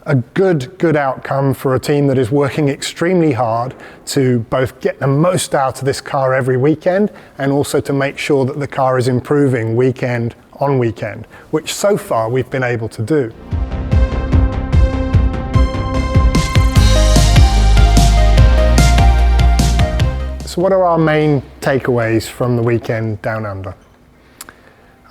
a good outcome for a team that is working extremely hard to both get the most out of this car every weekend and also to make sure that the car is improving weekend on weekend, which so far we've been able to do. So what are our main takeaways from the weekend down under?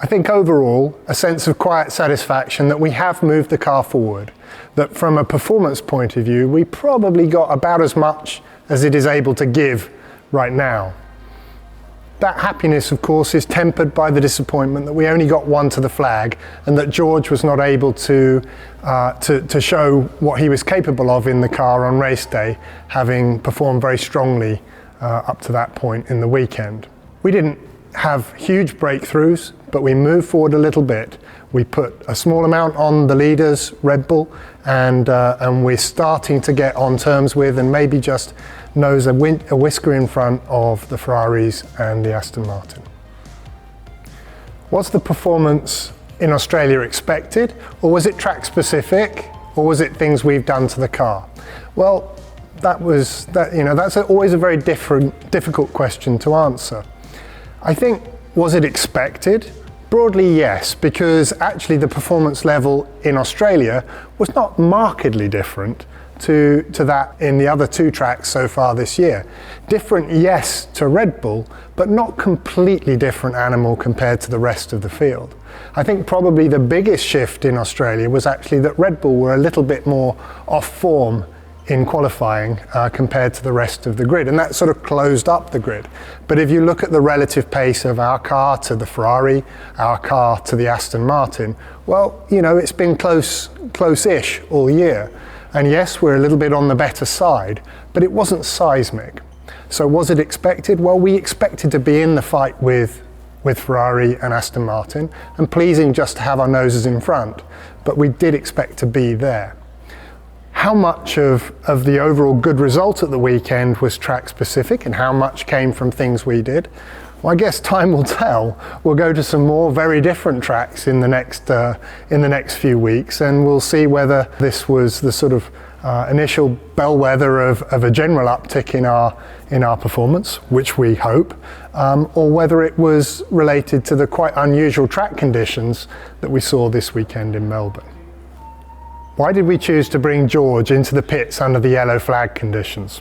I think overall, a sense of quiet satisfaction that we have moved the car forward, that from a performance point of view, we probably got about as much as it is able to give right now. That happiness, of course, is tempered by the disappointment that we only got one to the flag and that George was not able to show what he was capable of in the car on race day, having performed very strongly up to that point in the weekend. We didn't have huge breakthroughs, but we moved forward a little bit. We put a small amount on the leaders, Red Bull, and we're starting to get on terms with and maybe just nose a whisker in front of the Ferraris and the Aston Martin. Was the performance in Australia expected, or was it track specific, or was it things we've done to the car? Well, that's always a very difficult question to answer. I think, was it expected? Broadly, yes, because actually the performance level in Australia was not markedly different to that in the other two tracks so far this year. Different, yes, to Red Bull, but not completely different animal compared to the rest of the field. I think probably the biggest shift in Australia was actually that Red Bull were a little bit more off form in qualifying compared to the rest of the grid, and that sort of closed up the grid. But if you look at the relative pace of our car to the Ferrari, our car to the Aston Martin, well, it's been close-ish all year. And yes, we're a little bit on the better side, but it wasn't seismic. So was it expected? Well, we expected to be in the fight with Ferrari and Aston Martin, and pleasing just to have our noses in front, but we did expect to be there. How much of the overall good result at the weekend was track specific and how much came from things we did? Well, I guess time will tell. We'll go to some more very different tracks in the next few weeks, and we'll see whether this was the sort of initial bellwether of a general uptick in our performance, which we hope, or whether it was related to the quite unusual track conditions that we saw this weekend in Melbourne. Why did we choose to bring George into the pits under the yellow flag conditions?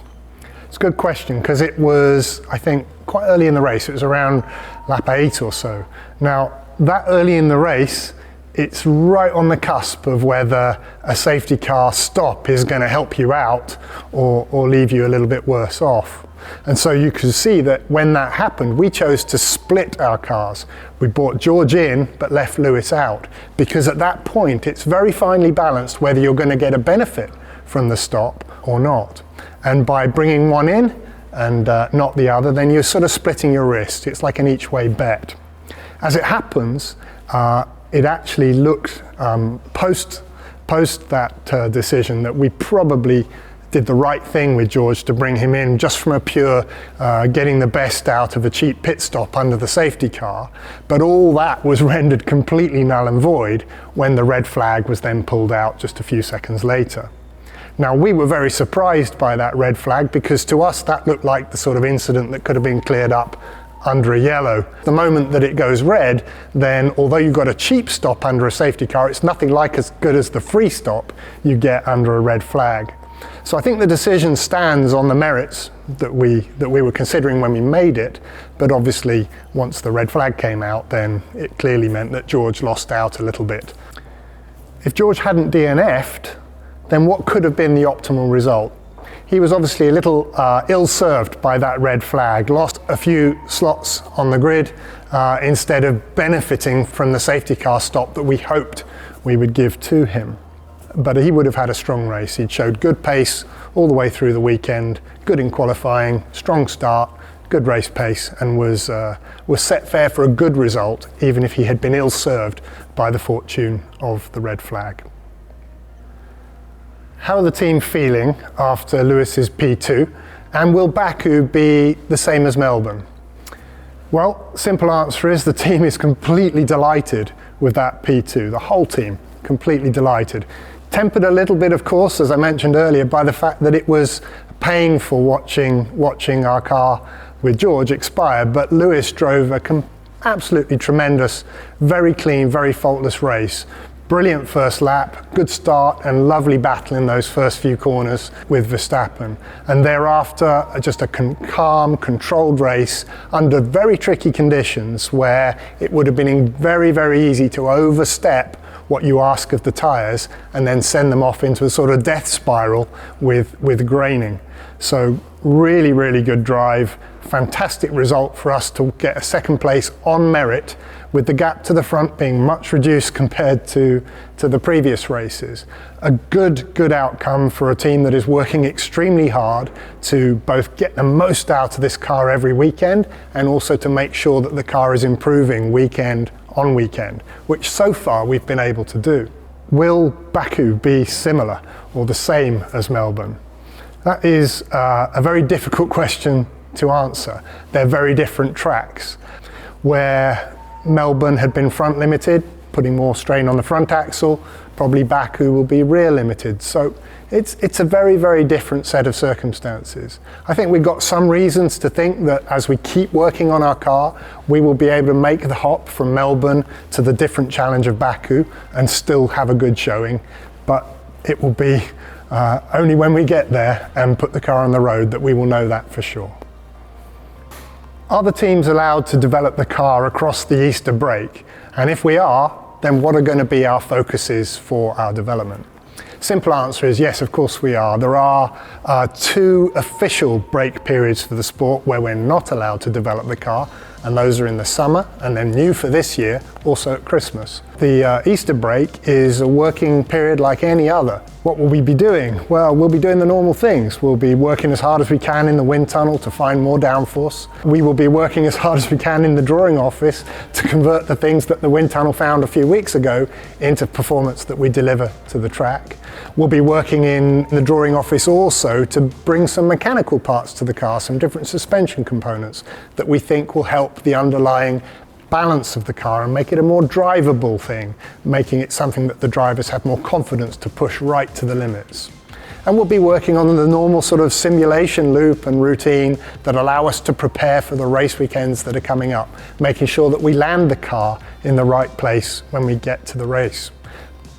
It's a good question, because it was, I think, quite early in the race. It was around lap 8 or so. Now, that early in the race, it's right on the cusp of whether a safety car stop is going to help you out or leave you a little bit worse off. And so you can see that when that happened, we chose to split our cars. We brought George in, but left Lewis out, because at that point, it's very finely balanced whether you're going to get a benefit from the stop or not. And by bringing one in and not the other, then you're sort of splitting your wrist. It's like an each-way bet. As it happens, it actually looked post that decision that we probably did the right thing with George to bring him in just from a pure getting the best out of a cheap pit stop under the safety car. But all that was rendered completely null and void when the red flag was then pulled out just a few seconds later. Now, we were very surprised by that red flag, because to us that looked like the sort of incident that could have been cleared up under a yellow. The moment that it goes red, then although you've got a cheap stop under a safety car, it's nothing like as good as the free stop you get under a red flag. So I think the decision stands on the merits that we were considering when we made it, but obviously once the red flag came out, then it clearly meant that George lost out a little bit. If George hadn't DNF'd, then what could have been the optimal result? He was obviously a little ill-served by that red flag, lost a few slots on the grid instead of benefiting from the safety car stop that we hoped we would give to him. But he would have had a strong race. He'd showed good pace all the way through the weekend, good in qualifying, strong start, good race pace, and was set fair for a good result, even if he had been ill-served by the fortune of the red flag. How are the team feeling after Lewis's P2, and will Baku be the same as Melbourne? Well, simple answer is the team is completely delighted with that P2, the whole team completely delighted. Tempered a little bit, of course, as I mentioned earlier, by the fact that it was painful watching our car with George expire, but Lewis drove a absolutely tremendous, very clean, very faultless race. Brilliant first lap, good start, and lovely battle in those first few corners with Verstappen. And thereafter, just a calm, controlled race under very tricky conditions where it would have been very, very easy to overstep what you ask of the tyres and then send them off into a sort of death spiral with graining. So really, really good drive. Fantastic result for us to get a second place on merit, with the gap to the front being much reduced compared to the previous races. A good outcome for a team that is working extremely hard to both get the most out of this car every weekend and also to make sure that the car is improving weekend on weekend, which so far we've been able to do. Will Baku be similar or the same as Melbourne? That is a very difficult question to answer. They're very different tracks. Where Melbourne had been front limited, putting more strain on the front axle, probably Baku will be rear limited. So it's a very, very different set of circumstances. I think we've got some reasons to think that as we keep working on our car, we will be able to make the hop from Melbourne to the different challenge of Baku and still have a good showing. But it will be only when we get there and put the car on the road that we will know that for sure. Are the teams allowed to develop the car across the Easter break? And if we are, then what are going to be our focuses for our development? Simple answer is yes, of course we are. There are 2 official break periods for the sport where we're not allowed to develop the car, and those are in the summer, and then new for this year, also at Christmas. The Easter break is a working period like any other. What will we be doing? Well, we'll be doing the normal things. We'll be working as hard as we can in the wind tunnel to find more downforce. We will be working as hard as we can in the drawing office to convert the things that the wind tunnel found a few weeks ago into performance that we deliver to the track. We'll be working in the drawing office also to bring some mechanical parts to the car, some different suspension components that we think will help the underlying balance of the car and make it a more drivable thing, making it something that the drivers have more confidence to push right to the limits. And we'll be working on the normal sort of simulation loop and routine that allow us to prepare for the race weekends that are coming up, making sure that we land the car in the right place when we get to the race.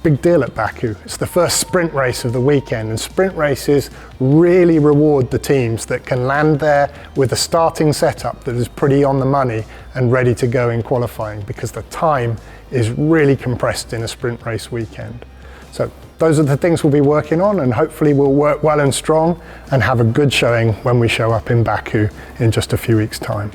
Big deal at Baku. It's the first sprint race of the weekend, and sprint races really reward the teams that can land there with a starting setup that is pretty on the money and ready to go in qualifying, because the time is really compressed in a sprint race weekend. So those are the things we'll be working on, and hopefully we'll work well and strong and have a good showing when we show up in Baku in just a few weeks' time.